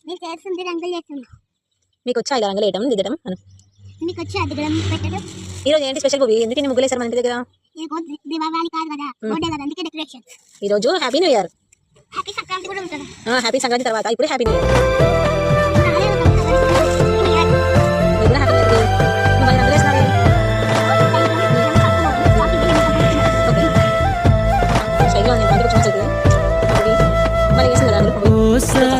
మీకు చేస్తుంది రంగులు చేస్తుంది. మీకు వచ్చా ఇలా రంగులు వేయడం దిద్దడం అను. మీకు వచ్చా దిగడం పెట్టడం. ఈరోజు ఏంటి స్పెషల్ మూవీ? ఎందుకు ముగ్గులు వేసారు మన ఇంటి దగ్గర? దీపావళి కాదు కదా, బర్త్డే కదా, అందుకే డెకరేషన్. ఈరోజు happy new year. Happy Sankranti కూడా ఉంటుంది. హ్యాపీ సంక్రాంతి తర్వాత ఇప్పుడు హ్యాపీ న్యూ ఇయర్. మరి వేసింది కదా